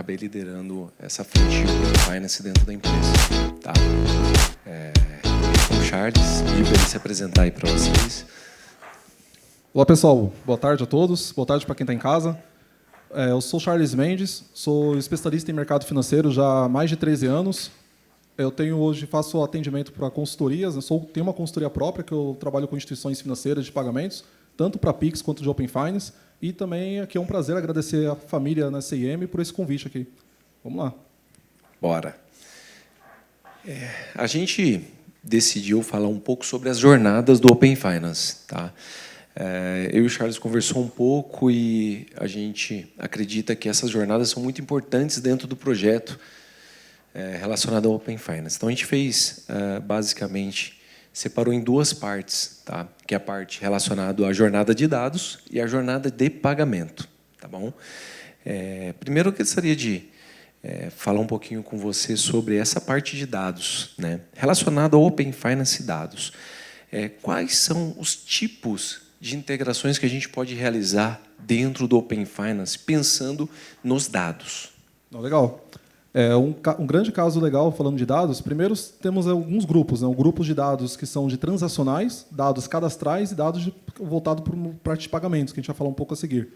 acabei liderando essa frente de Open Finance dentro da empresa. Tá? Com o Charles, e para ele se apresentar aí para vocês. Olá, pessoal. Boa tarde a todos. Boa tarde para quem está em casa. Eu sou Charles Mendes, sou especialista em mercado financeiro já há mais de 13 anos. Faço atendimento para consultorias. Tenho uma consultoria própria, que eu trabalho com instituições financeiras de pagamentos, tanto para Pix quanto de Open Finance. E também aqui é um prazer agradecer a família na CIM por esse convite aqui. Vamos lá. Bora. A gente decidiu falar um pouco sobre as jornadas do Open Finance. Tá? Eu e o Charles conversou um pouco e a gente acredita que essas jornadas são muito importantes dentro do projeto relacionado ao Open Finance. Então, a gente fez, basicamente, separou em duas partes, tá? Que é a parte relacionada à jornada de dados e a jornada de pagamento. Tá bom? Primeiro, eu gostaria de falar um pouquinho com você sobre essa parte de dados, né? Relacionado ao Open Finance dados. Quais são os tipos de integrações que a gente pode realizar dentro do Open Finance, pensando nos dados? Legal. Um grande caso legal, falando de dados, primeiro temos alguns grupos. Grupos de dados que são de transacionais, dados cadastrais e dados voltados para a parte de pagamentos, que a gente vai falar um pouco a seguir.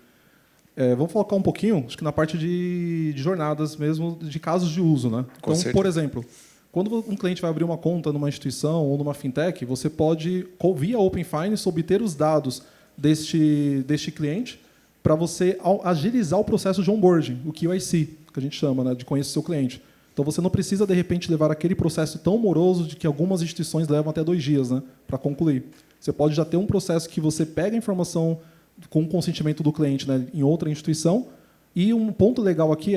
Vamos focar um pouquinho, acho que na parte de jornadas mesmo, de casos de uso. Né? Então, por exemplo, quando um cliente vai abrir uma conta numa instituição ou numa fintech, você pode, via Open Finance, obter os dados deste cliente para você agilizar o processo de onboarding, o KYC, que a gente chama, né, de conhecer o seu cliente. Então, você não precisa, de repente, levar aquele processo tão moroso de que algumas instituições levam até 2 dias, né, para concluir. Você pode já ter um processo que você pega a informação com o consentimento do cliente, né, em outra instituição. E um ponto legal aqui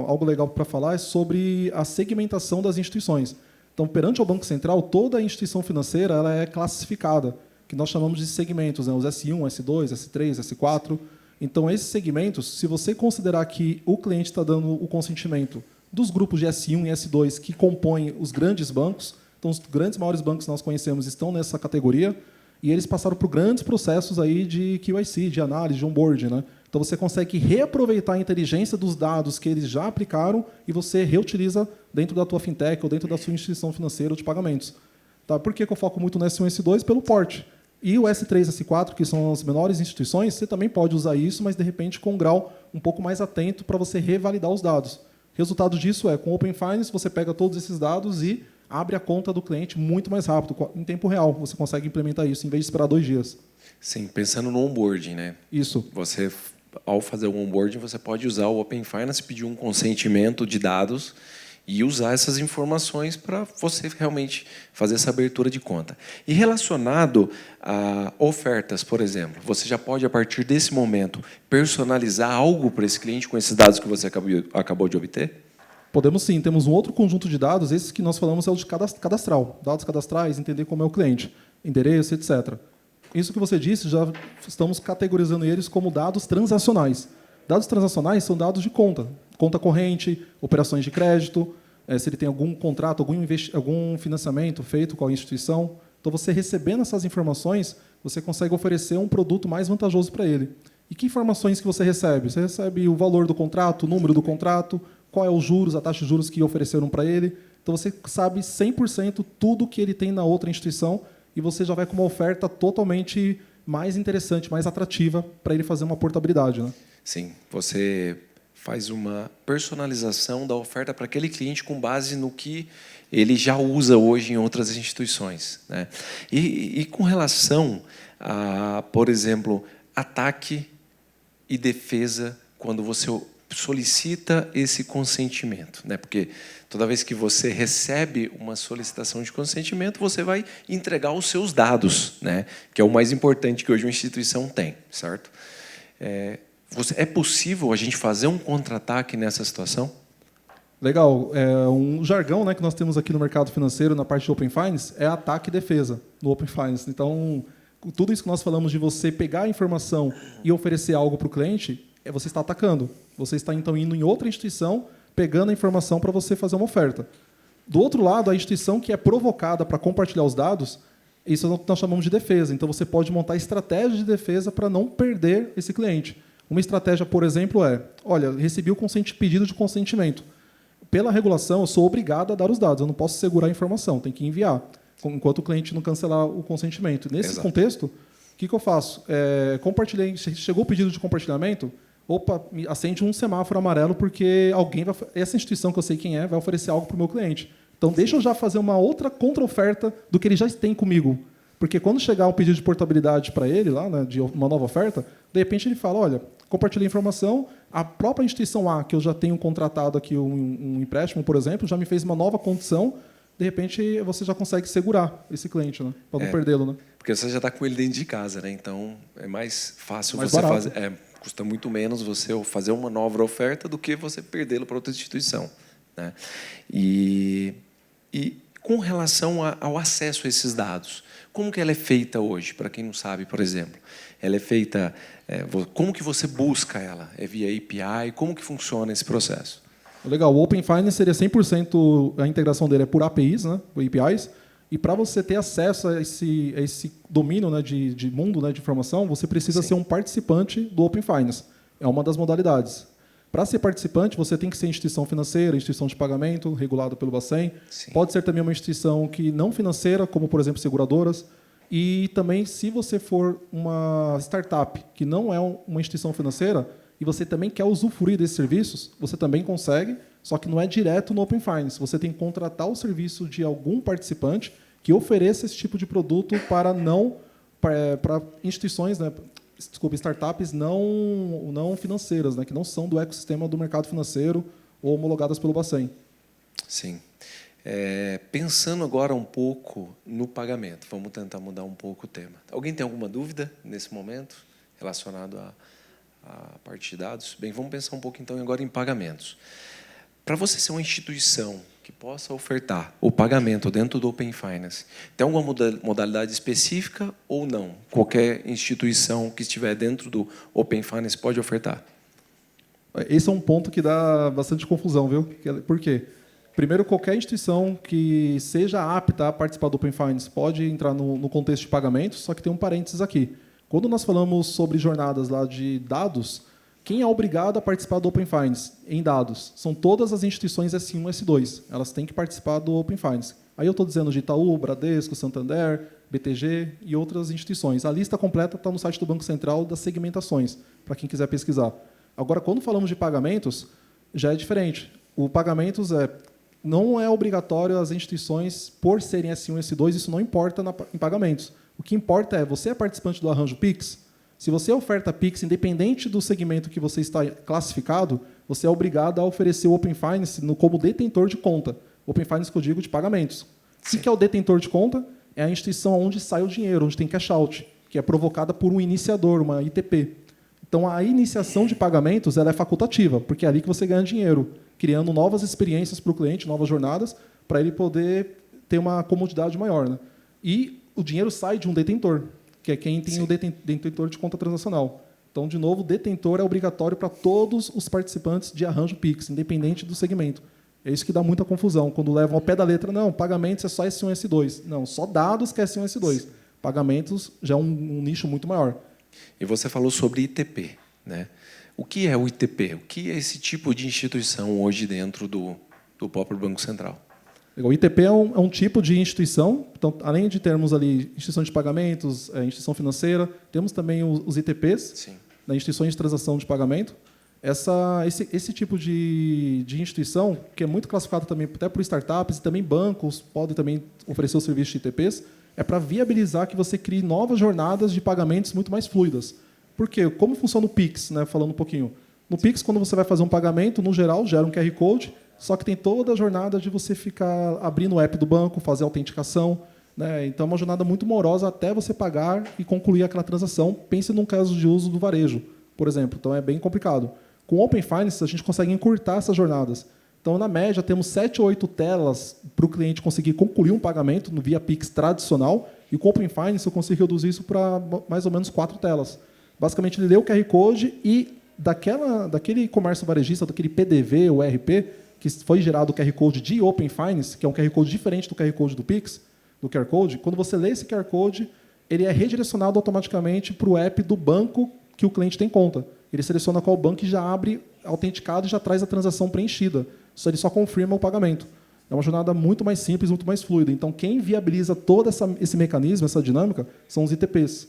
algo legal para falar é sobre a segmentação das instituições. Então, perante o Banco Central, toda a instituição financeira ela é classificada, que nós chamamos de segmentos, né? Os S1, S2, S3, S4. Então, esses segmentos, se você considerar que o cliente está dando o consentimento dos grupos de S1 e S2 que compõem os grandes bancos, então os maiores bancos que nós conhecemos estão nessa categoria, e eles passaram por grandes processos aí de KYC, de análise, de onboarding, né? Então, você consegue reaproveitar a inteligência dos dados que eles já aplicaram e você reutiliza dentro da tua fintech ou dentro da sua instituição financeira de pagamentos. Tá? Por que eu foco muito no S1 e S2? Pelo porte. E o S3 e S4, que são as menores instituições, você também pode usar isso, mas, de repente, com um grau um pouco mais atento para você revalidar os dados. Resultado disso com o Open Finance, você pega todos esses dados e abre a conta do cliente muito mais rápido, em tempo real. Você consegue implementar isso, em vez de esperar 2 dias. Sim, pensando no onboarding, né? Isso. Você, ao fazer o onboarding, você pode usar o Open Finance, pedir um consentimento de dados e usar essas informações para você realmente fazer essa abertura de conta. E relacionado a ofertas, por exemplo, você já pode, a partir desse momento, personalizar algo para esse cliente com esses dados que você acabou de obter? Podemos sim. Temos um outro conjunto de dados, esses que nós falamos é o de cadastral. Dados cadastrais, entender como é o cliente, endereço, etc. Isso que você disse, já estamos categorizando eles como dados transacionais. Dados transacionais são dados de conta corrente, operações de crédito, se ele tem algum contrato, algum financiamento feito com a instituição. Então, você recebendo essas informações, você consegue oferecer um produto mais vantajoso para ele. E que informações que você recebe? Você recebe o valor do contrato, o número do contrato, qual é os juros, a taxa de juros que ofereceram para ele. Então, você sabe 100% tudo que ele tem na outra instituição e você já vai com uma oferta totalmente mais interessante, mais atrativa para ele fazer uma portabilidade. Né? Sim, você faz uma personalização da oferta para aquele cliente com base no que ele já usa hoje em outras instituições. Né? E com relação a, por exemplo, ataque e defesa, quando você solicita esse consentimento, né? Porque toda vez que você recebe uma solicitação de consentimento, você vai entregar os seus dados, né? Que é o mais importante que hoje uma instituição tem, certo? É possível a gente fazer um contra-ataque nessa situação? Legal. Um jargão, né, que nós temos aqui no mercado financeiro, na parte de Open Finance, é ataque e defesa no Open Finance. Então, tudo isso que nós falamos de você pegar a informação e oferecer algo para o cliente, você está atacando. Você está, então, indo em outra instituição, pegando a informação para você fazer uma oferta. Do outro lado, a instituição que é provocada para compartilhar os dados, isso nós chamamos de defesa. Então, você pode montar estratégias de defesa para não perder esse cliente. Uma estratégia, por exemplo, olha, recebi o pedido de consentimento. Pela regulação, eu sou obrigado a dar os dados, eu não posso segurar a informação, tem que enviar, enquanto o cliente não cancelar o consentimento. Nesse contexto, o que eu faço? Compartilhei, chegou o pedido de compartilhamento, acende um semáforo amarelo, porque essa instituição que eu sei quem vai oferecer algo para o meu cliente. Então, deixa eu já fazer uma outra contra-oferta do que ele já tem comigo. Porque quando chegar um pedido de portabilidade para ele, lá, né, de uma nova oferta, de repente ele fala, olha, compartilhei a informação, a própria instituição A, que eu já tenho contratado aqui um empréstimo, por exemplo, já me fez uma nova condição, de repente você já consegue segurar esse cliente, né, para não perdê-lo. Né? Porque você já está com ele dentro de casa, né? Então é mais fácil mais você barato. fazer. Custa muito menos você fazer uma nova oferta do que você perdê-lo para outra instituição. Né? E com relação ao acesso a esses dados, como que ela é feita hoje? Para quem não sabe, por exemplo, ela é feita. Como que você busca ela? É via API? Como que funciona esse processo? Legal. O Open Finance seria 100%, a integração dele é por APIs, né, por APIs. E para você ter acesso a esse domínio, né, de mundo, né, de informação, você precisa ser um participante do Open Finance. É uma das modalidades. Para ser participante, você tem que ser instituição financeira, instituição de pagamento, regulada pelo Bacen. Sim. Pode ser também uma instituição que não financeira, como, por exemplo, seguradoras. E também, se você for uma startup que não é uma instituição financeira e você também quer usufruir desses serviços, você também consegue, só que não é direto no Open Finance. Você tem que contratar o serviço de algum participante que ofereça esse tipo de produto para instituições, né, startups não financeiras, né, que não são do ecossistema do mercado financeiro ou homologadas pelo Bacen. Sim. Pensando agora um pouco no pagamento, vamos tentar mudar um pouco o tema. Alguém tem alguma dúvida nesse momento relacionado à parte de dados? Bem, vamos pensar um pouco então agora em pagamentos. Para você ser uma instituição que possa ofertar o pagamento dentro do Open Finance, tem alguma modalidade específica ou não? Qualquer instituição que estiver dentro do Open Finance pode ofertar? Esse é um ponto que dá bastante confusão, viu? Por quê? Primeiro, qualquer instituição que seja apta a participar do Open Finance pode entrar no contexto de pagamentos, só que tem um parênteses aqui. Quando nós falamos sobre jornadas lá de dados, quem é obrigado a participar do Open Finance em dados? São todas as instituições S1 e S2. Elas têm que participar do Open Finance. Aí eu estou dizendo de Itaú, Bradesco, Santander, BTG e outras instituições. A lista completa está no site do Banco Central das segmentações, para quem quiser pesquisar. Agora, quando falamos de pagamentos, já é diferente. O pagamentos não é obrigatório as instituições, por serem S1 e S2, isso não importa em pagamentos. O que importa você é participante do arranjo Pix? Se você oferta Pix, independente do segmento que você está classificado, você é obrigado a oferecer o Open Finance como detentor de conta. Open Finance que eu digo de pagamentos. O que é o detentor de conta? É a instituição onde sai o dinheiro, onde tem cash out, que é provocada por um iniciador, uma ITP. Então, a iniciação de pagamentos ela é facultativa, porque é ali que você ganha dinheiro, criando novas experiências para o cliente, novas jornadas, para ele poder ter uma comodidade maior. Né? E o dinheiro sai de um detentor, que é quem tem o detentor de conta transacional. Então, de novo, o detentor é obrigatório para todos os participantes de arranjo Pix, independente do segmento. É isso que dá muita confusão. Quando levam ao pé da letra, não, pagamentos é só S1 e S2. Não, só dados que é S1 e S2. Pagamentos já é um nicho muito maior. E você falou sobre ITP. Né? O que é o ITP? O que é esse tipo de instituição hoje dentro do próprio Banco Central? O ITP é um tipo de instituição. Então, além de termos ali instituição de pagamentos, instituição financeira, temos também os ITPs, né, instituições de transação de pagamento. Esse tipo de instituição, que é muito classificado também até por startups e também bancos, podem também oferecer o serviço de ITPs, é para viabilizar que você crie novas jornadas de pagamentos muito mais fluidas. Por quê? Como funciona o Pix? Né, falando um pouquinho. No Pix, quando você vai fazer um pagamento, no geral, gera um QR Code, só que tem toda a jornada de você ficar abrindo o app do banco, fazer autenticação. Né? Então, é uma jornada muito morosa até você pagar e concluir aquela transação. Pense num caso de uso do varejo, por exemplo. Então, é bem complicado. Com o Open Finance, a gente consegue encurtar essas jornadas. Então, na média, temos 7 ou 8 telas para o cliente conseguir concluir um pagamento no via Pix tradicional. E com o Open Finance, eu consigo reduzir isso para mais ou menos 4 telas. Basicamente, ele lê o QR Code e daquele comércio varejista, daquele PDV ou RP, que foi gerado o QR Code de Open Finance, que é um QR Code diferente do QR Code do Pix, do QR Code, quando você lê esse QR Code, ele é redirecionado automaticamente para o app do banco que o cliente tem conta. ele seleciona qual banco e já abre autenticado e já traz a transação preenchida. Isso ele só confirma o pagamento. É uma jornada muito mais simples, muito mais fluida. Então, quem viabiliza todo esse mecanismo, essa dinâmica, são os ITPs.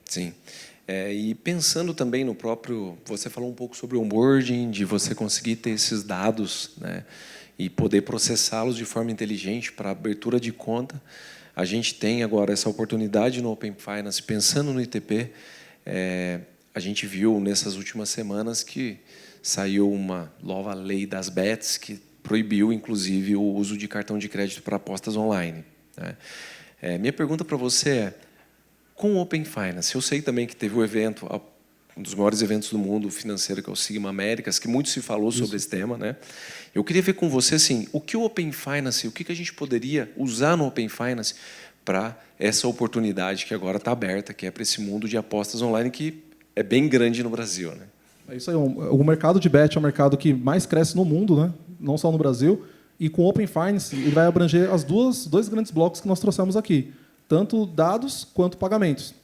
Sim. E pensando também no próprio... Você falou um pouco sobre o onboarding, de você conseguir ter esses dados, né, e poder processá-los de forma inteligente para abertura de conta. A gente tem agora essa oportunidade no Open Finance, pensando no ITP. A gente viu nessas últimas semanas que saiu uma nova lei das bets que proibiu, inclusive, o uso de cartão de crédito para apostas online, né? Minha pergunta para você é, com o Open Finance, eu sei também que teve o evento, um dos maiores eventos do mundo financeiro, que é o Sigma Américas, que muito se falou sobre esse tema, né? Eu queria ver com você assim, o que o Open Finance, o que a gente poderia usar no Open Finance para essa oportunidade que agora está aberta, que é para esse mundo de apostas online que é bem grande no Brasil, né? É isso aí. O mercado de bet é o mercado que mais cresce no mundo, né? Não só no Brasil. E com o Open Finance, ele vai abranger dois grandes blocos que nós trouxemos aqui. Tanto dados quanto pagamentos.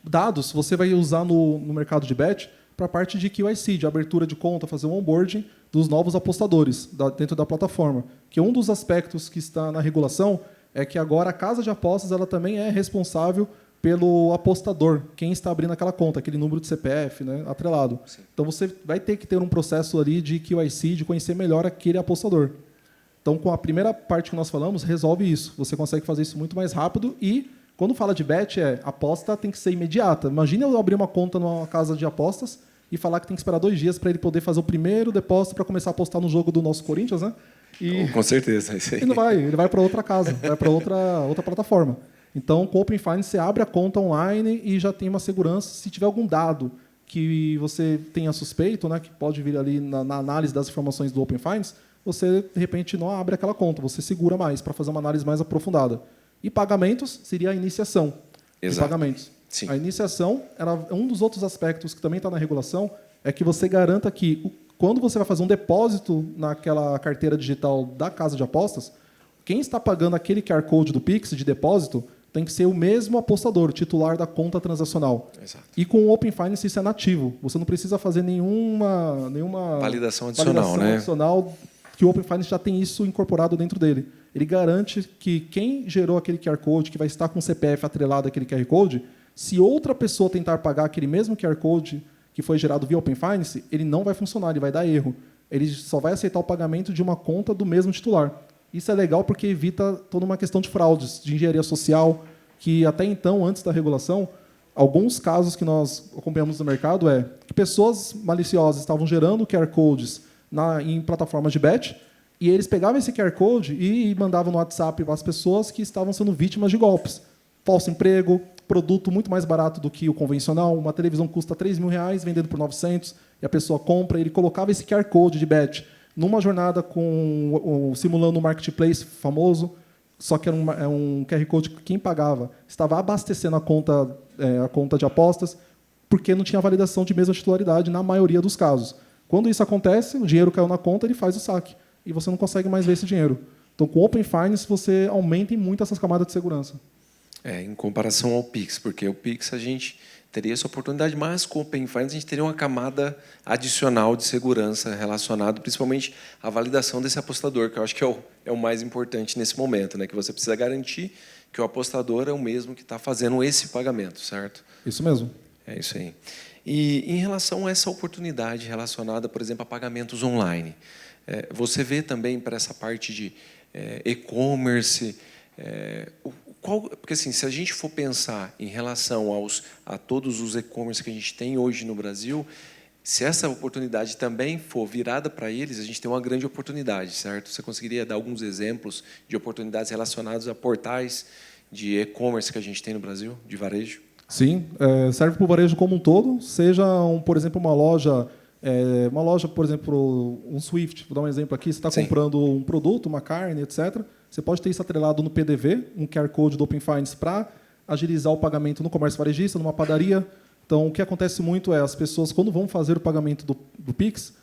Dados você vai usar no mercado de bet para a parte de KYC, de abertura de conta, fazer um onboarding dos novos apostadores dentro da plataforma. Que um dos aspectos que está na regulação é que agora a casa de apostas ela também é responsável pelo apostador, quem está abrindo aquela conta, aquele número de CPF, né, atrelado. Sim. Então, você vai ter que ter um processo ali de KYC, de conhecer melhor aquele apostador. Então, com a primeira parte que nós falamos, resolve isso. Você consegue fazer isso muito mais rápido e, quando fala de bet, a aposta tem que ser imediata. Imagina eu abrir uma conta numa casa de apostas e falar que tem que esperar 2 dias para ele poder fazer o primeiro depósito para começar a apostar no jogo do nosso Corinthians, né? Com certeza, é isso aí. Ele vai para outra casa, vai para outra plataforma. Então, com o Open Finance, você abre a conta online e já tem uma segurança. Se tiver algum dado que você tenha suspeito, né, que pode vir ali na análise das informações do Open Finance, você, de repente, não abre aquela conta, você segura mais para fazer uma análise mais aprofundada. E pagamentos seria a iniciação de pagamentos. Sim. A iniciação, um dos outros aspectos que também está na regulação, é que você garanta que, quando você vai fazer um depósito naquela carteira digital da casa de apostas, quem está pagando aquele QR Code do Pix de depósito tem que ser o mesmo apostador, titular da conta transacional. Exato. E com o Open Finance isso é nativo. Você não precisa fazer nenhuma validação adicional, né? Que o Open Finance já tem isso incorporado dentro dele. Ele garante que quem gerou aquele QR Code, que vai estar com o CPF atrelado àquele QR Code, se outra pessoa tentar pagar aquele mesmo QR Code que foi gerado via Open Finance, ele não vai funcionar, ele vai dar erro. Ele só vai aceitar o pagamento de uma conta do mesmo titular. Isso é legal porque evita toda uma questão de fraudes, de engenharia social, que até então, antes da regulação, alguns casos que nós acompanhamos no mercado é que pessoas maliciosas estavam gerando QR Codes em plataformas de bet e eles pegavam esse QR Code e mandavam no WhatsApp para as pessoas que estavam sendo vítimas de golpes. Falso emprego, produto muito mais barato do que o convencional, uma televisão custa R$3.000, vendendo por 900, e a pessoa compra, ele colocava esse QR Code de bet numa jornada simulando um marketplace famoso, só que era um QR Code que quem pagava estava abastecendo a conta de apostas porque não tinha validação de mesma titularidade na maioria dos casos. Quando isso acontece, o dinheiro caiu na conta, ele faz o saque. E você não consegue mais ver esse dinheiro. Então, com o Open Finance, você aumenta muito essas camadas de segurança. Em comparação ao Pix, porque o Pix a gente teria essa oportunidade, mas com o Open Finance a gente teria uma camada adicional de segurança relacionada principalmente à validação desse apostador, que eu acho que é o mais importante nesse momento, né? Que você precisa garantir que o apostador é o mesmo que está fazendo esse pagamento, certo? Isso mesmo. É isso aí. E em relação a essa oportunidade relacionada, por exemplo, a pagamentos online, você vê também para essa parte de e-commerce, porque assim, se a gente for pensar em relação a todos os e-commerce que a gente tem hoje no Brasil, se essa oportunidade também for virada para eles, a gente tem uma grande oportunidade, certo? Você conseguiria dar alguns exemplos de oportunidades relacionadas a portais de e-commerce que a gente tem no Brasil, de varejo? Sim, serve para o varejo como um todo, seja, por exemplo, uma loja, por exemplo, um Swift, vou dar um exemplo aqui, você está comprando um produto, uma carne, etc., você pode ter isso atrelado no PDV, um QR Code do Open Finance para agilizar o pagamento no comércio varejista, numa padaria. Então, o que acontece muito é as pessoas, quando vão fazer o pagamento do Pix,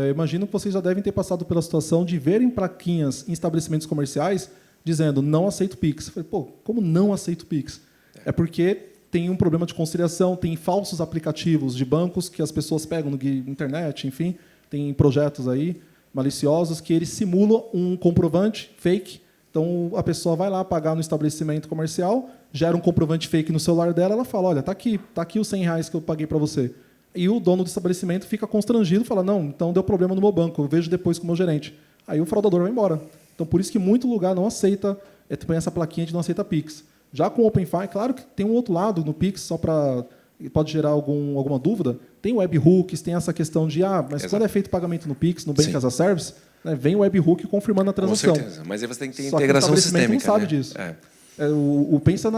imagino que vocês já devem ter passado pela situação de verem plaquinhas em estabelecimentos comerciais dizendo não aceito Pix. Eu falei, como não aceito Pix? É porque tem um problema de conciliação, tem falsos aplicativos de bancos que as pessoas pegam na internet, enfim, tem projetos aí maliciosos que eles simulam um comprovante fake. Então, a pessoa vai lá pagar no estabelecimento comercial, gera um comprovante fake no celular dela, ela fala, olha, tá aqui os R$100 que eu paguei para você. E o dono do estabelecimento fica constrangido, fala, não, então deu problema no meu banco, eu vejo depois com o meu gerente. Aí o fraudador vai embora. Então, por isso que muito lugar não aceita, tem essa plaquinha de não aceita Pix. Já com o OpenFi, claro que tem um outro lado no Pix, só para pode gerar alguma dúvida, tem webhooks, tem essa questão de, mas Exato. Quando é feito pagamento no Pix, no Bank as a Service, né, vem o webhook confirmando a transação. Com certeza, mas aí você tem que ter só integração sistêmica. O estabelecimento não sabe disso. Pensa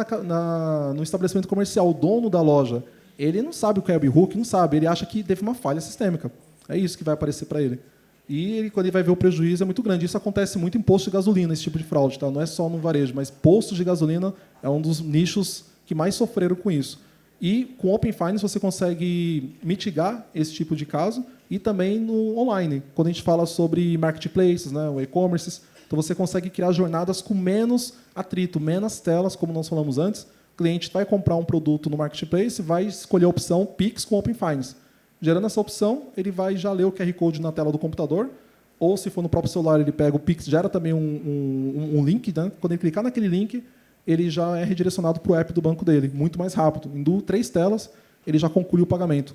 no estabelecimento comercial, o dono da loja, ele não sabe o que é webhook, não sabe, ele acha que teve uma falha sistêmica. É isso que vai aparecer para ele. E quando ele vai ver o prejuízo é muito grande. Isso acontece muito em posto de gasolina, esse tipo de fraude. Tá? Não é só no varejo, mas postos de gasolina é um dos nichos que mais sofreram com isso. E com o Open Finance você consegue mitigar esse tipo de caso e também no online. Quando a gente fala sobre marketplaces, né, o e-commerce, então você consegue criar jornadas com menos atrito, menos telas, como nós falamos antes. O cliente vai comprar um produto no marketplace, vai escolher a opção Pix com Open Finance. Gerando essa opção, ele vai já ler o QR Code na tela do computador, ou se for no próprio celular, ele pega o Pix, gera também um link, né? Quando ele clicar naquele link, ele já é redirecionado para o app do banco dele, muito mais rápido. Em 3 telas, ele já conclui o pagamento.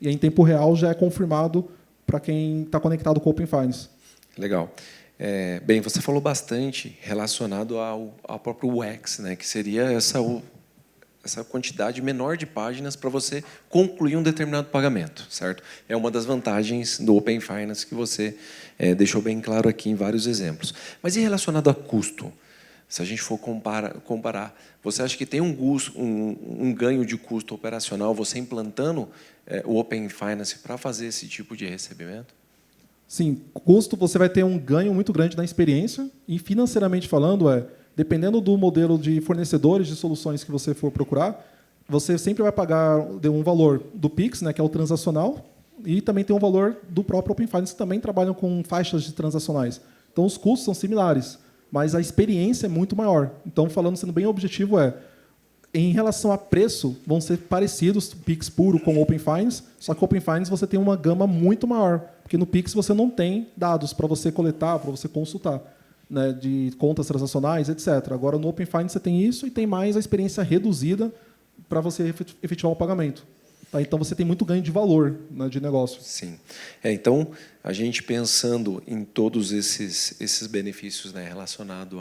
E aí, em tempo real já é confirmado para quem está conectado com o Open Finance. Legal. Bem, você falou bastante relacionado ao próprio UX, né? Que seria essa quantidade menor de páginas para você concluir um determinado pagamento, certo? É uma das vantagens do Open Finance que você deixou bem claro aqui em vários exemplos. Mas e relacionado a custo? Se a gente for comparar, você acha que tem um ganho de custo operacional você implantando o Open Finance para fazer esse tipo de recebimento? Sim, custo você vai ter um ganho muito grande na experiência e financeiramente falando dependendo do modelo de fornecedores de soluções que você for procurar, você sempre vai pagar um valor do Pix, né, que é o transacional, e também tem um valor do próprio Open Finance, que também trabalham com faixas de transacionais. Então, os custos são similares, mas a experiência é muito maior. Então, sendo bem objetivo, em relação a preço, vão ser parecidos, Pix puro com o Open Finance, só que o Open Finance você tem uma gama muito maior, porque no Pix você não tem dados para você coletar, para você consultar, né, de contas transacionais, etc. Agora, no Open Finance você tem isso e tem mais a experiência reduzida para você efetivar o pagamento. Tá? Então, você tem muito ganho de valor, né, de negócio. Sim. Então, a gente pensando em todos esses benefícios, né, relacionados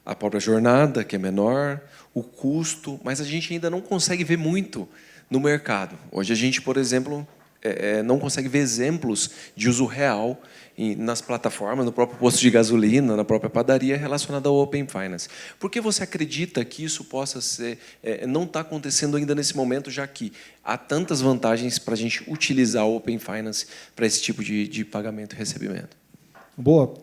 à própria jornada, que é menor, o custo, mas a gente ainda não consegue ver muito no mercado. Hoje, a gente, por exemplo, não consegue ver exemplos de uso real nas plataformas, no próprio posto de gasolina, na própria padaria, relacionado ao Open Finance. Por que você acredita que isso possa ser, não está acontecendo ainda nesse momento, já que há tantas vantagens para a gente utilizar o Open Finance para esse tipo de pagamento e recebimento? Boa.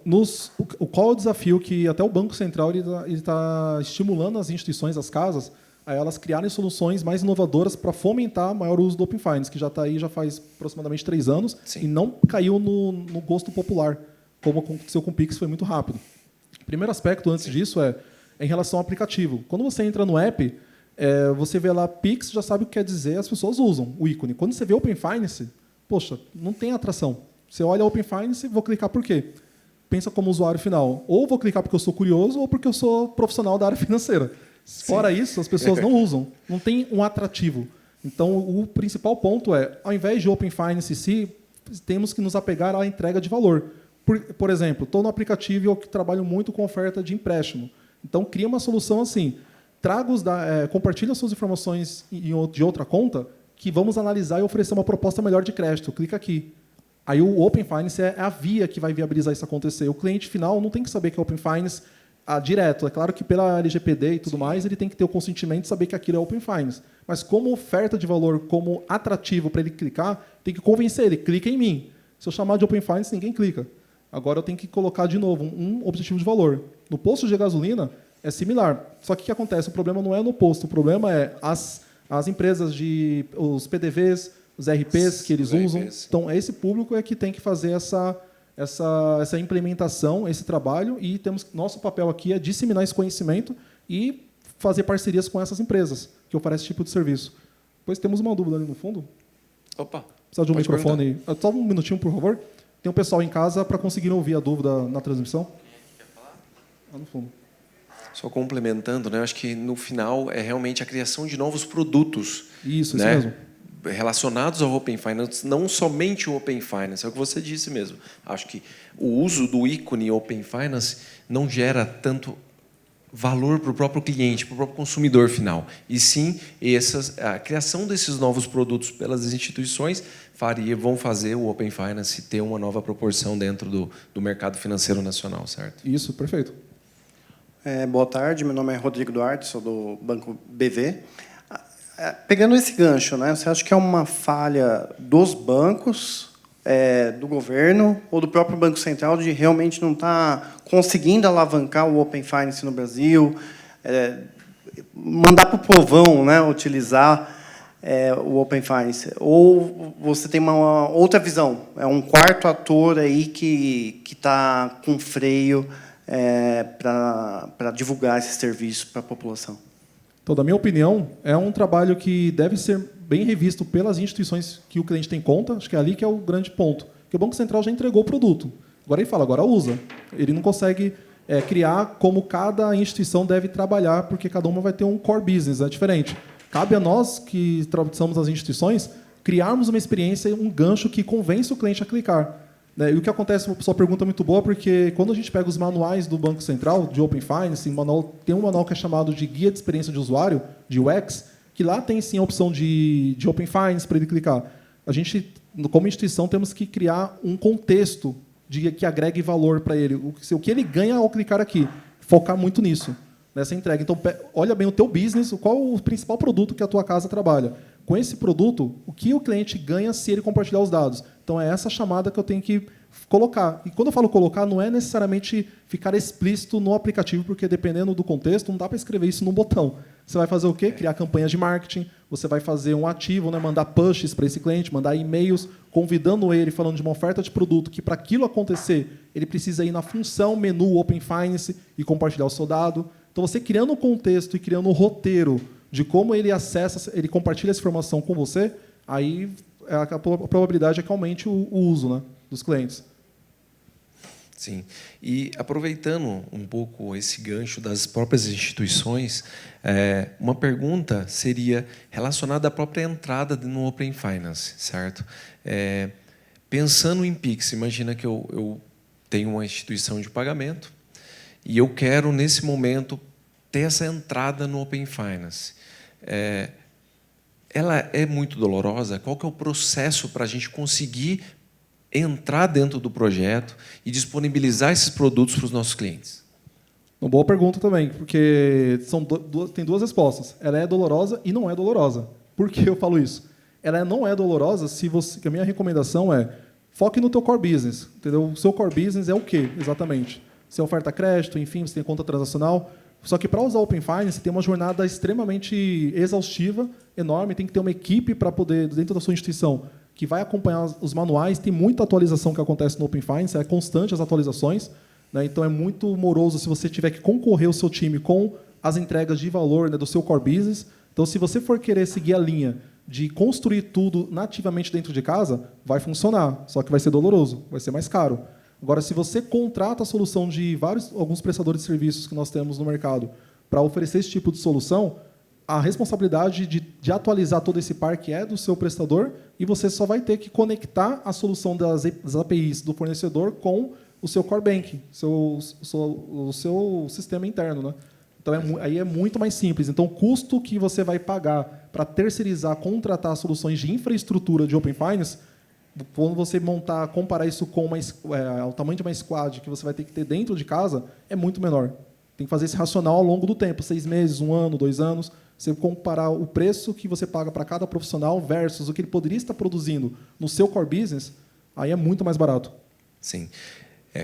Qual é o desafio que até o Banco Central está estimulando as instituições, as casas, a elas criarem soluções mais inovadoras para fomentar maior uso do Open Finance, que já está aí já faz aproximadamente 3 anos. Sim. E não caiu no gosto popular, como aconteceu com o Pix, foi muito rápido. O primeiro aspecto antes disso é em relação ao aplicativo. Quando você entra no app, você vê lá Pix, já sabe o que quer dizer, as pessoas usam o ícone. Quando você vê Open Finance, poxa, não tem atração. Você olha Open Finance, vou clicar por quê? Pensa como usuário final. Ou vou clicar porque eu sou curioso ou porque eu sou profissional da área financeira. Fora Sim. isso, as pessoas não usam. Não tem um atrativo. Então, o principal ponto ao invés de Open Finance em si, temos que nos apegar à entrega de valor. Por exemplo, estou no aplicativo e eu trabalho muito com oferta de empréstimo. Então, cria uma solução assim. Compartilha suas informações de outra conta que vamos analisar e oferecer uma proposta melhor de crédito. Clica aqui. Aí o Open Finance é a via que vai viabilizar isso acontecer. O cliente final não tem que saber que é Open Finance direto. É claro que pela LGPD e tudo mais, ele tem que ter o consentimento de saber que aquilo é Open Finance. Mas como oferta de valor, como atrativo para ele clicar, tem que convencer ele, clica em mim. Se eu chamar de Open Finance, ninguém clica. Agora eu tenho que colocar de novo um objetivo de valor. No posto de gasolina é similar. Só que o que acontece? O problema não é no posto, o problema é as empresas os PDVs, os RPs que eles usam. Então, esse público é que tem que fazer essa implementação, esse trabalho, e nosso papel aqui é disseminar esse conhecimento e fazer parcerias com essas empresas que oferecem esse tipo de serviço. Depois temos uma dúvida ali no fundo. Opa, precisa de um pode microfone. Só um minutinho, por favor. Tem um pessoal em casa para conseguir ouvir a dúvida na transmissão. Quer falar? Lá no fundo. Só complementando, né? Eu acho que no final é realmente a criação de novos produtos. Isso né? mesmo. Relacionados ao Open Finance, não somente o Open Finance, é o que você disse mesmo. Acho que o uso do ícone Open Finance não gera tanto valor para o próprio cliente, para o próprio consumidor final. E sim, a criação desses novos produtos pelas instituições vão fazer o Open Finance ter uma nova proporção dentro do mercado financeiro nacional, certo? Isso, perfeito. Boa tarde, meu nome é Rodrigo Duarte, sou do Banco BV. Pegando esse gancho, né, você acha que é uma falha dos bancos, do governo ou do próprio Banco Central de realmente não estar conseguindo alavancar o Open Finance no Brasil, mandar para o povão, né, utilizar o Open Finance? Ou você tem uma outra visão? É um quarto ator aí que está com freio para divulgar esse serviço para a população? Então, da minha opinião, é um trabalho que deve ser bem revisto pelas instituições que o cliente tem conta. Acho que é ali que é o grande ponto. Porque o Banco Central já entregou o produto. Agora ele fala, agora usa. Ele não consegue criar como cada instituição deve trabalhar, porque cada uma vai ter um core business, é diferente. Cabe a nós, que somos as instituições, criarmos uma experiência, um gancho que convence o cliente a clicar. E o que acontece, a sua pergunta é muito boa, porque quando a gente pega os manuais do Banco Central, de Open Finance, tem um manual que é chamado de Guia de Experiência de Usuário, de UX, que lá tem sim a opção de Open Finance para ele clicar. A gente, como instituição, temos que criar um contexto que agregue valor para ele. O que ele ganha ao clicar aqui. Focar muito nisso, nessa entrega. Então, olha bem o teu business, qual o principal produto que a tua casa trabalha. Com esse produto, o que o cliente ganha se ele compartilhar os dados. Então, é essa chamada que eu tenho que colocar. E quando eu falo colocar, não é necessariamente ficar explícito no aplicativo, porque dependendo do contexto, não dá para escrever isso num botão. Você vai fazer o quê? Criar campanhas de marketing, você vai fazer um ativo, né? Mandar pushes para esse cliente, mandar e-mails, convidando ele, falando de uma oferta de produto, que para aquilo acontecer, ele precisa ir na função menu Open Finance e compartilhar o seu dado. Então, você criando um contexto e criando um roteiro de como ele acessa, ele compartilha essa informação com você, aí a probabilidade é que aumente o uso, né, dos clientes. Sim. E aproveitando um pouco esse gancho das próprias instituições, uma pergunta seria relacionada à própria entrada no Open Finance, certo? Pensando em Pix, imagina que eu tenho uma instituição de pagamento e eu quero, nesse momento, ter essa entrada no Open Finance. Ela é muito dolorosa? Qual que é o processo para a gente conseguir entrar dentro do projeto e disponibilizar esses produtos para os nossos clientes? Uma boa pergunta também, porque tem duas respostas. Ela é dolorosa e não é dolorosa. Por que eu falo isso? Ela não é dolorosa que a minha recomendação é foque no teu core business. Entendeu? O seu core business é o quê, exatamente? Você oferta crédito, enfim, você tem conta transacional. Só que para usar o Open Finance tem uma jornada extremamente exaustiva, enorme, tem que ter uma equipe para poder, dentro da sua instituição, que vai acompanhar os manuais, tem muita atualização que acontece no Open Finance, é constante as atualizações, né? Então é muito moroso se você tiver que concorrer o seu time com as entregas de valor, né, do seu core business. Então, se você for querer seguir a linha de construir tudo nativamente dentro de casa, vai funcionar, só que vai ser doloroso, vai ser mais caro. Agora, se você contrata a solução de alguns prestadores de serviços que nós temos no mercado para oferecer esse tipo de solução, a responsabilidade de atualizar todo esse parque é do seu prestador e você só vai ter que conectar a solução das APIs do fornecedor com o seu core banking, o seu sistema interno, né? Então, aí é muito mais simples. Então, o custo que você vai pagar para terceirizar, contratar soluções de infraestrutura de Open Finance, quando você comparar isso com o tamanho de uma squad que você vai ter que ter dentro de casa, é muito menor. Tem que fazer esse racional ao longo do tempo, 6 meses, 1 ano, 2 anos. Você comparar o preço que você paga para cada profissional versus o que ele poderia estar produzindo no seu core business, aí é muito mais barato. Sim,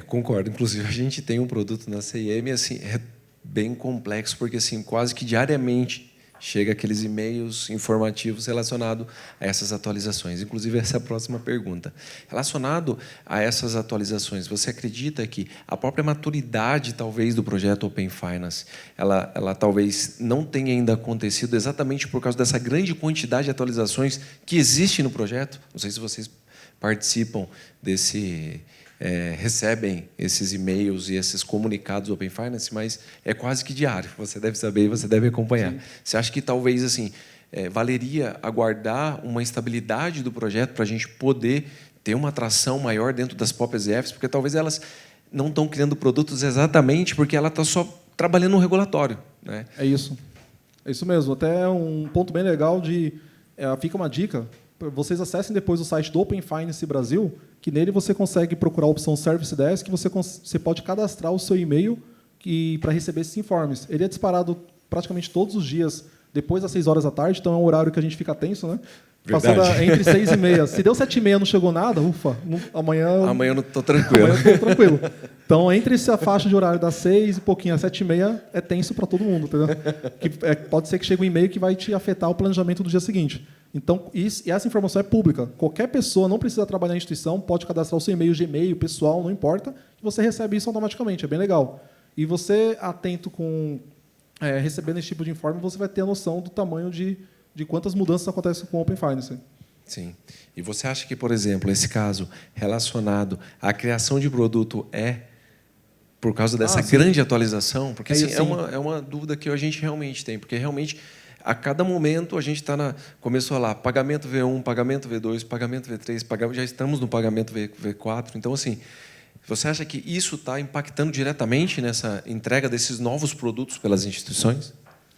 concordo. Inclusive, a gente tem um produto na CIM, assim, é bem complexo, porque assim, quase que diariamente chega aqueles e-mails informativos relacionados a essas atualizações. Inclusive, essa é a próxima pergunta. Relacionado a essas atualizações, você acredita que a própria maturidade, talvez, do projeto Open Finance, ela talvez não tenha ainda acontecido exatamente por causa dessa grande quantidade de atualizações que existe no projeto? Não sei se vocês participam desse... recebem esses e-mails e esses comunicados do Open Finance, mas é quase que diário. Você deve saber e você deve acompanhar. Sim. Você acha que talvez assim valeria aguardar uma estabilidade do projeto para a gente poder ter uma atração maior dentro das próprias EFs? Porque talvez elas não estão criando produtos exatamente porque ela está só trabalhando no regulatório, né? É isso mesmo. Até um ponto bem legal fica uma dica. Vocês acessem depois o site do Open Finance Brasil, que nele você consegue procurar a opção Service Desk, que você pode cadastrar o seu e-mail para receber esses informes. Ele é disparado praticamente todos os dias, depois das 6 horas da tarde, então é um horário que a gente fica tenso, né? Passando entre 6 e meia. Se deu 7 e meia não chegou nada, ufa, amanhã eu não estou tranquilo. Amanhã eu estou tranquilo. Então, entre essa faixa de horário das 6 e pouquinho às 7 e meia, é tenso para todo mundo, entendeu? Pode ser que chegue um e-mail que vai te afetar o planejamento do dia seguinte. Então, e essa informação é pública. Qualquer pessoa não precisa trabalhar na instituição, pode cadastrar o seu e-mail, Gmail, pessoal, não importa, e você recebe isso automaticamente. É bem legal. E você, atento com recebendo esse tipo de informe, você vai ter a noção do tamanho de quantas mudanças acontecem com o Open Finance. Sim. E você acha que, por exemplo, esse caso relacionado à criação de produto por causa dessa grande atualização? Porque assim, é uma dúvida que a gente realmente tem, porque realmente a cada momento a gente está começou lá, pagamento V1, pagamento V2, pagamento V3, já estamos no pagamento V4. Então, assim, você acha que isso está impactando diretamente nessa entrega desses novos produtos pelas instituições?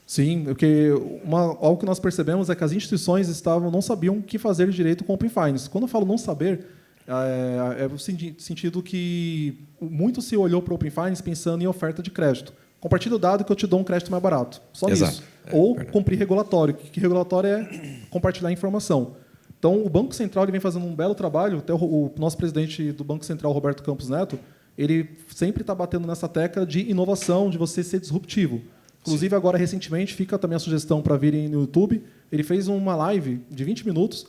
Sim, porque algo que nós percebemos é que as instituições não sabiam o que fazer direito com o Open Finance. Quando eu falo não saber, é no sentido que muito se olhou para o Open Finance pensando em oferta de crédito. Compartilha o dado que eu te dou um crédito mais barato. Só isso. Ou cumprir regulatório. Que regulatório é compartilhar informação. Então, o Banco Central ele vem fazendo um belo trabalho. Até o nosso presidente do Banco Central, Roberto Campos Neto, ele sempre está batendo nessa tecla de inovação, de você ser disruptivo. Inclusive, agora, recentemente, fica também a sugestão para virem no YouTube, ele fez uma live de 20 minutos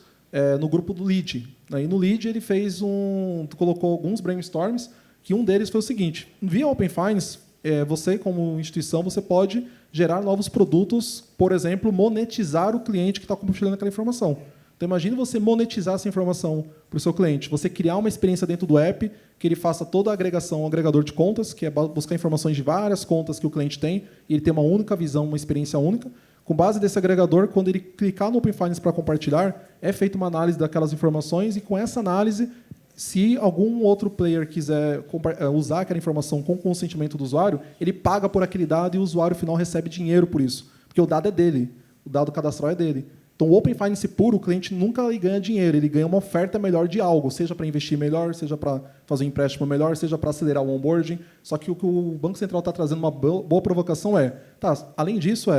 no grupo do LEAD. E no LEAD ele colocou alguns brainstorms, que um deles foi o seguinte: via Open Finance, você, como instituição, você pode gerar novos produtos, por exemplo, monetizar o cliente que está compartilhando aquela informação. Então, imagine você monetizar essa informação para o seu cliente. Você criar uma experiência dentro do app que ele faça toda a agregação, um agregador de contas, que é buscar informações de várias contas que o cliente tem, e ele tem uma única visão, uma experiência única. Com base desse agregador, quando ele clicar no Open Finance para compartilhar, é feita uma análise daquelas informações, e com essa análise, se algum outro player quiser usar aquela informação com consentimento do usuário, ele paga por aquele dado e o usuário final recebe dinheiro por isso, porque o dado é dele, o dado cadastral é dele. Então, o Open Finance puro, o cliente nunca ganha dinheiro, ele ganha uma oferta melhor de algo, seja para investir melhor, seja para fazer um empréstimo melhor, seja para acelerar o onboarding. Só que o que o Banco Central está trazendo uma boa provocação além disso,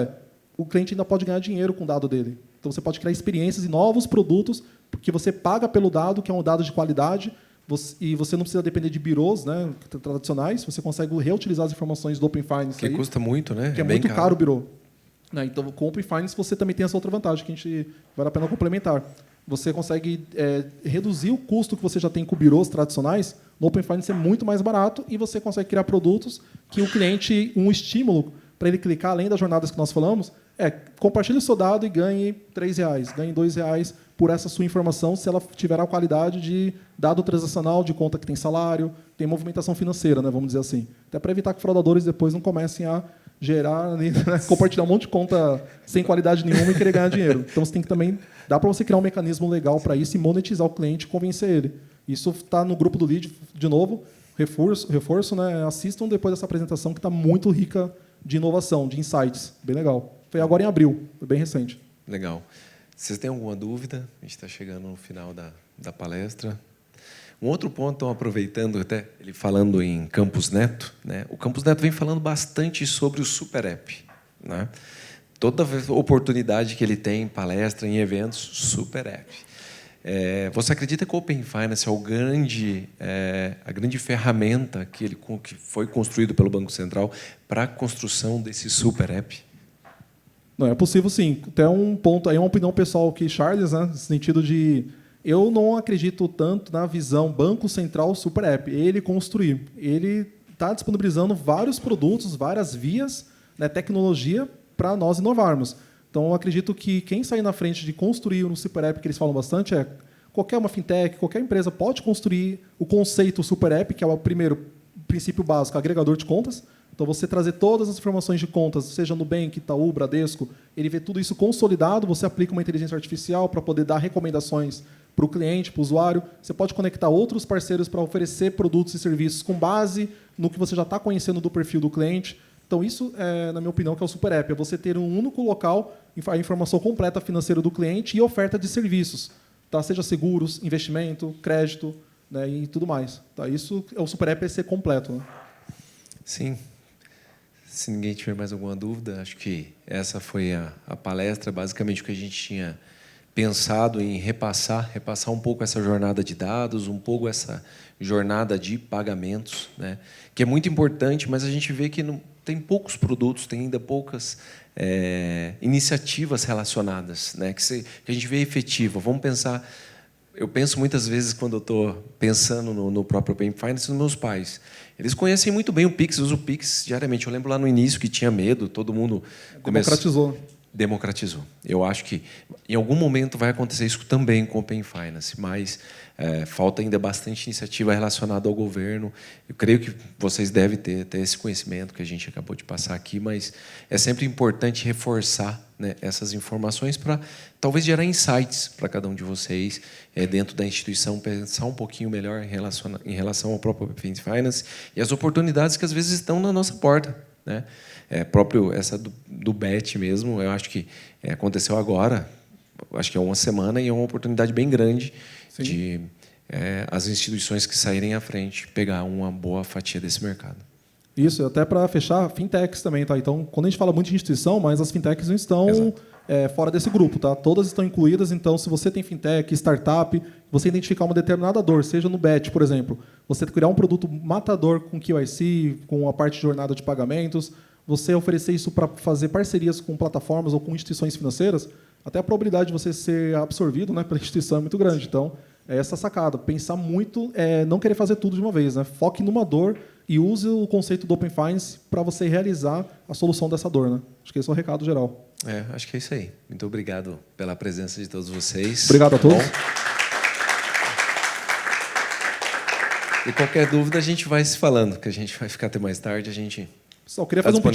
o cliente ainda pode ganhar dinheiro com o dado dele. Então, você pode criar experiências e novos produtos, porque você paga pelo dado, que é um dado de qualidade, e você não precisa depender de birôs, né, tradicionais, você consegue reutilizar as informações do Open Finance. Que custa muito, né? Que é muito caro o birô. Então, com o Open Finance, você também tem essa outra vantagem, que vale a pena complementar. Você consegue reduzir o custo que você já tem com birôs tradicionais. No Open Finance é muito mais barato e você consegue criar produtos que o cliente, um estímulo para ele clicar, além das jornadas que nós falamos, compartilhe o seu dado e ganhe R$3, ganhe R$2 por essa sua informação, se ela tiver a qualidade de dado transacional, de conta que tem salário, tem movimentação financeira, né, vamos dizer assim. Até para evitar que fraudadores depois não comecem a gerar, compartilhar um monte de conta sem qualidade nenhuma e querer ganhar dinheiro. Então, você tem que também dá para você criar um mecanismo legal para isso e monetizar o cliente e convencer ele. Isso está no grupo do LEAD, de novo, reforço, né? Assistam depois dessa apresentação que está muito rica de inovação, de insights. Bem legal. Foi agora em abril, foi bem recente. Legal. Vocês têm alguma dúvida? A gente está chegando no final da palestra. Um outro ponto, então, aproveitando até ele falando em Campus Neto, né? O Campus Neto vem falando bastante sobre o Super App, né? Toda oportunidade que ele tem em palestra, em eventos, Super App. Você acredita que o Open Finance é a grande ferramenta que foi construído pelo Banco Central para a construção desse Super App? Não, é possível sim. Até um ponto, aí é uma opinião pessoal que Charles, né, no sentido de eu não acredito tanto na visão Banco Central Super App. Ele construir. Ele está disponibilizando vários produtos, várias vias, né, tecnologia para nós inovarmos. Então, eu acredito que quem sair na frente de construir um Super App, que eles falam bastante, é qualquer uma fintech, qualquer empresa pode construir o conceito Super App, que é o primeiro princípio básico, agregador de contas. Então, você trazer todas as informações de contas, seja Nubank, Itaú, Bradesco, ele vê tudo isso consolidado, você aplica uma inteligência artificial para poder dar recomendações para o cliente, para o usuário. Você pode conectar outros parceiros para oferecer produtos e serviços com base no que você já está conhecendo do perfil do cliente. Então, isso, na minha opinião, que é o Super App. É você ter um único local, a informação completa financeira do cliente e oferta de serviços. Tá? Seja seguros, investimento, crédito, né, e tudo mais. Tá? Isso é o Super App, é ser completo. Né? Sim. Se ninguém tiver mais alguma dúvida, acho que essa foi a palestra, basicamente o que a gente tinha pensado em repassar um pouco essa jornada de dados, um pouco essa jornada de pagamentos, né, que é muito importante, mas a gente vê que não, tem poucos produtos, tem ainda poucas iniciativas relacionadas, né, que a gente vê efetiva. Vamos pensar. Eu penso muitas vezes, quando eu estou pensando no próprio Open Finance, nos meus pais. Eles conhecem muito bem o Pix, usam o Pix diariamente. Eu lembro lá no início que tinha medo, todo mundo democratizou. Eu acho que em algum momento vai acontecer isso também com o Open Finance, mas falta ainda bastante iniciativa relacionada ao governo. Eu creio que vocês devem ter esse conhecimento que a gente acabou de passar aqui, mas é sempre importante reforçar, né, essas informações para talvez gerar insights para cada um de vocês dentro da instituição, pensar um pouquinho melhor em relação ao próprio Open Finance e as oportunidades que às vezes estão na nossa porta, né? Próprio essa do BET mesmo, eu acho que aconteceu agora, acho que é uma semana, e é uma oportunidade bem grande. Sim. De as instituições que saírem à frente pegar uma boa fatia desse mercado. Isso, até para fechar, fintechs também, tá? Então, quando a gente fala muito de instituição, mas as fintechs não estão fora desse grupo, tá? Todas estão incluídas, então, se você tem fintech, startup, você identificar uma determinada dor, seja no BET, por exemplo, você criar um produto matador com KYC, com a parte de jornada de pagamentos, você oferecer isso para fazer parcerias com plataformas ou com instituições financeiras, até a probabilidade de você ser absorvido, né, pela instituição é muito grande. Então, é essa sacada. Pensar muito, não querer fazer tudo de uma vez. Né? Foque numa dor e use o conceito do Open Finance para você realizar a solução dessa dor. Né? Acho que esse é o recado geral. Acho que é isso aí. Muito obrigado pela presença de todos vocês. Obrigado a todos. E qualquer dúvida, a gente vai se falando, que a gente vai ficar até mais tarde. A gente só queria fazer um